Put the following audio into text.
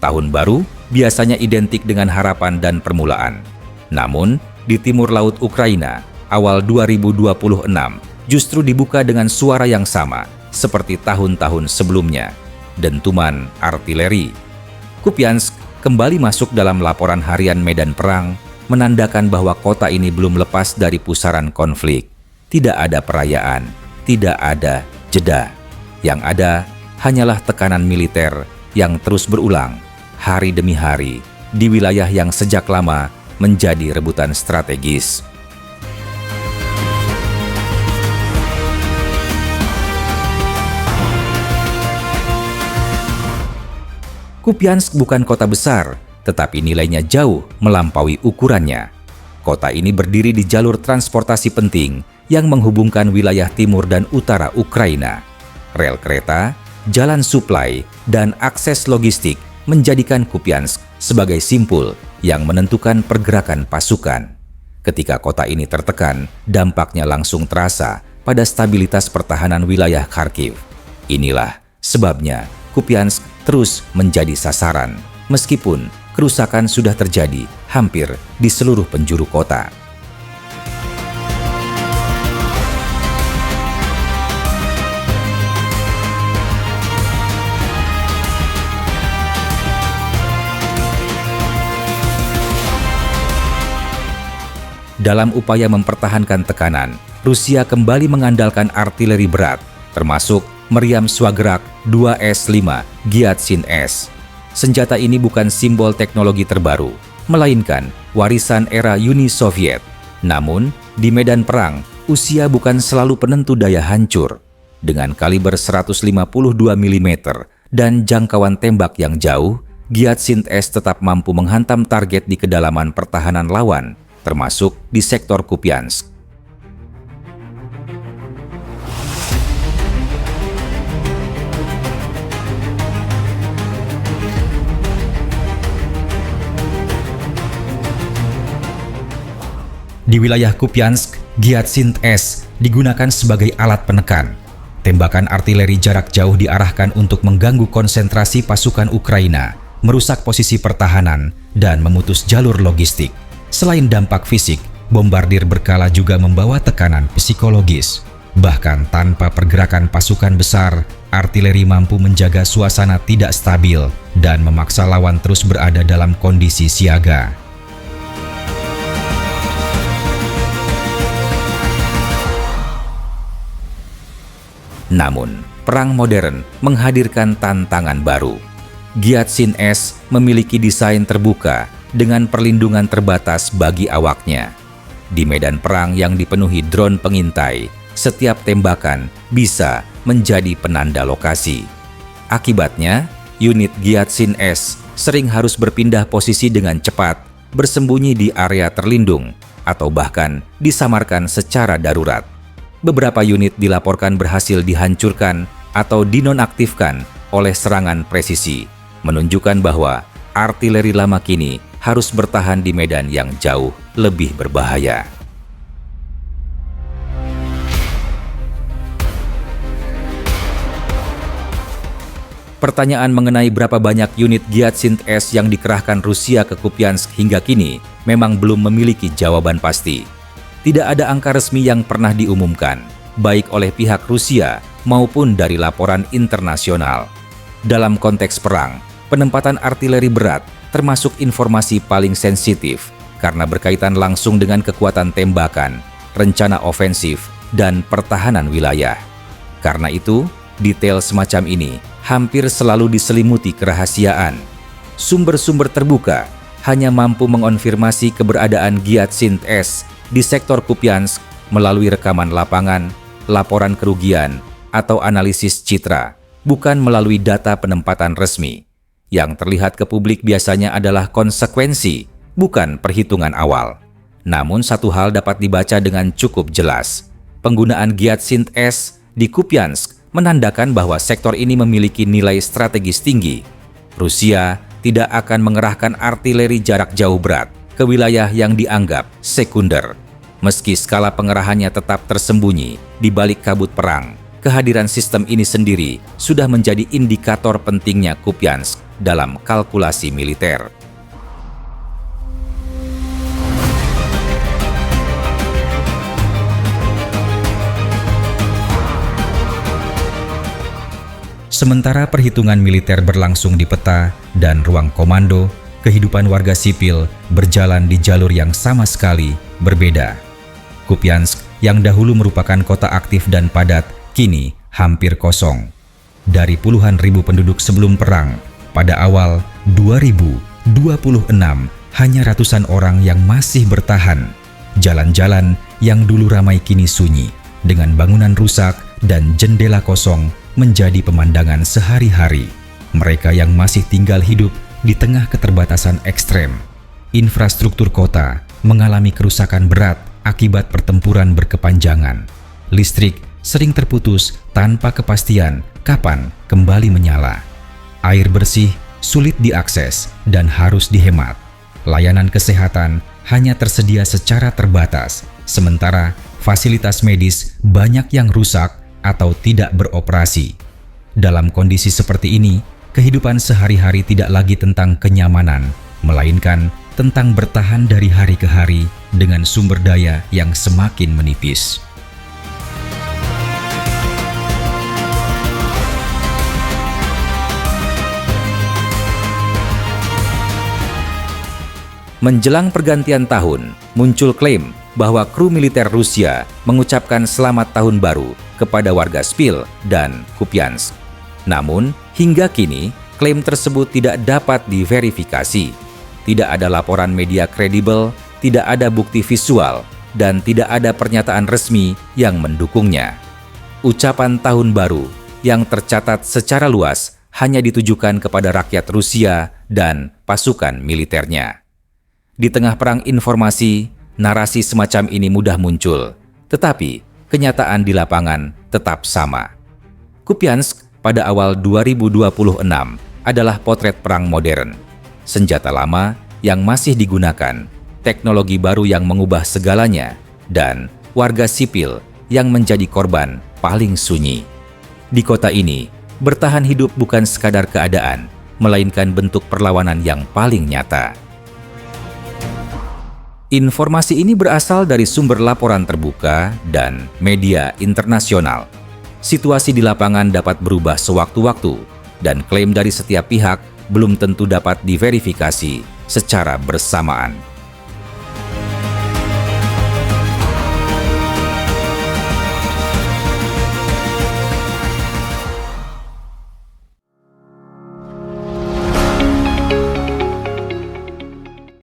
Tahun baru biasanya identik dengan harapan dan permulaan. Namun, di timur laut Ukraina, awal 2026 justru dibuka dengan suara yang sama seperti tahun-tahun sebelumnya, dentuman artileri. Kupiansk kembali masuk dalam laporan harian medan perang, menandakan bahwa kota ini belum lepas dari pusaran konflik. Tidak ada perayaan, tidak ada jeda. Yang ada hanyalah tekanan militer yang terus berulang, hari demi hari, di wilayah yang sejak lama menjadi rebutan strategis. Kupiansk bukan kota besar, tetapi nilainya jauh melampaui ukurannya. Kota ini berdiri di jalur transportasi penting yang menghubungkan wilayah timur dan utara Ukraina. Rel kereta, jalan suplai, dan akses logistik menjadikan Kupiansk sebagai simpul yang menentukan pergerakan pasukan. Ketika kota ini tertekan, dampaknya langsung terasa pada stabilitas pertahanan wilayah Kharkiv. Inilah sebabnya Kupiansk terus menjadi sasaran, meskipun kerusakan sudah terjadi hampir di seluruh penjuru kota. Dalam upaya mempertahankan tekanan, Rusia kembali mengandalkan artileri berat, termasuk meriam Swagrak 2S5 Gyatsin S. Senjata ini bukan simbol teknologi terbaru, melainkan warisan era Uni Soviet. Namun, di medan perang, usia bukan selalu penentu daya hancur. Dengan kaliber 152 mm dan jangkauan tembak yang jauh, Gyatsin S tetap mampu menghantam target di kedalaman pertahanan lawan, termasuk di sektor Kupiansk. Di wilayah Kupiansk, Gyatsin S digunakan sebagai alat penekan. Tembakan artileri jarak jauh diarahkan untuk mengganggu konsentrasi pasukan Ukraina, merusak posisi pertahanan, dan memutus jalur logistik. Selain dampak fisik, bombardir berkala juga membawa tekanan psikologis. Bahkan tanpa pergerakan pasukan besar, artileri mampu menjaga suasana tidak stabil dan memaksa lawan terus berada dalam kondisi siaga. Namun, perang modern menghadirkan tantangan baru. Gyatsin S memiliki desain terbuka dengan perlindungan terbatas bagi awaknya. Di medan perang yang dipenuhi drone pengintai, setiap tembakan bisa menjadi penanda lokasi. Akibatnya, unit Gyatsin S sering harus berpindah posisi dengan cepat, bersembunyi di area terlindung, atau bahkan disamarkan secara darurat. Beberapa unit dilaporkan berhasil dihancurkan atau dinonaktifkan oleh serangan presisi, menunjukkan bahwa artileri lama kini harus bertahan di medan yang jauh lebih berbahaya. Pertanyaan mengenai berapa banyak unit Gyatsin S yang dikerahkan Rusia ke Kupiansk hingga kini memang belum memiliki jawaban pasti. Tidak ada angka resmi yang pernah diumumkan, baik oleh pihak Rusia maupun dari laporan internasional. Dalam konteks perang, penempatan artileri berat termasuk informasi paling sensitif karena berkaitan langsung dengan kekuatan tembakan, rencana ofensif, dan pertahanan wilayah. Karena itu, detail semacam ini hampir selalu diselimuti kerahasiaan. Sumber-sumber terbuka hanya mampu mengonfirmasi keberadaan Gyatsin S di sektor Kupiansk melalui rekaman lapangan, laporan kerugian, atau analisis citra, bukan melalui data penempatan resmi. Yang terlihat ke publik biasanya adalah konsekuensi, bukan perhitungan awal. Namun satu hal dapat dibaca dengan cukup jelas. Penggunaan Gyatsin S di Kupiansk menandakan bahwa sektor ini memiliki nilai strategis tinggi. Rusia tidak akan mengerahkan artileri jarak jauh berat ke wilayah yang dianggap sekunder. Meski skala pengerahannya tetap tersembunyi di balik kabut perang, kehadiran sistem ini sendiri sudah menjadi indikator pentingnya Kupiansk dalam kalkulasi militer. Sementara perhitungan militer berlangsung di peta dan ruang komando, kehidupan warga sipil berjalan di jalur yang sama sekali berbeda. Kupiansk yang dahulu merupakan kota aktif dan padat, kini hampir kosong. Dari puluhan ribu penduduk sebelum perang, pada awal 2026 hanya ratusan orang yang masih bertahan. Jalan-jalan yang dulu ramai kini sunyi, dengan bangunan rusak dan jendela kosong menjadi pemandangan sehari-hari. Mereka yang masih tinggal hidup di tengah keterbatasan ekstrem. Infrastruktur kota mengalami kerusakan berat akibat pertempuran berkepanjangan. Listrik sering terputus tanpa kepastian kapan kembali menyala. Air bersih sulit diakses dan harus dihemat. Layanan kesehatan hanya tersedia secara terbatas, sementara fasilitas medis banyak yang rusak atau tidak beroperasi. Dalam kondisi seperti ini, kehidupan sehari-hari tidak lagi tentang kenyamanan, melainkan tentang bertahan dari hari ke hari dengan sumber daya yang semakin menipis. Menjelang pergantian tahun, muncul klaim bahwa kru militer Rusia mengucapkan selamat tahun baru kepada warga Spil dan Kupiansk. Namun, hingga kini, klaim tersebut tidak dapat diverifikasi. Tidak ada laporan media kredibel, tidak ada bukti visual, dan tidak ada pernyataan resmi yang mendukungnya. Ucapan tahun baru yang tercatat secara luas hanya ditujukan kepada rakyat Rusia dan pasukan militernya. Di tengah perang informasi, narasi semacam ini mudah muncul, tetapi kenyataan di lapangan tetap sama. Kupiansk pada awal 2026 adalah potret perang modern. Senjata lama yang masih digunakan, teknologi baru yang mengubah segalanya, dan warga sipil yang menjadi korban paling sunyi. Di kota ini, bertahan hidup bukan sekadar keadaan, melainkan bentuk perlawanan yang paling nyata. Informasi ini berasal dari sumber laporan terbuka dan media internasional. Situasi di lapangan dapat berubah sewaktu-waktu, dan klaim dari setiap pihak belum tentu dapat diverifikasi secara bersamaan.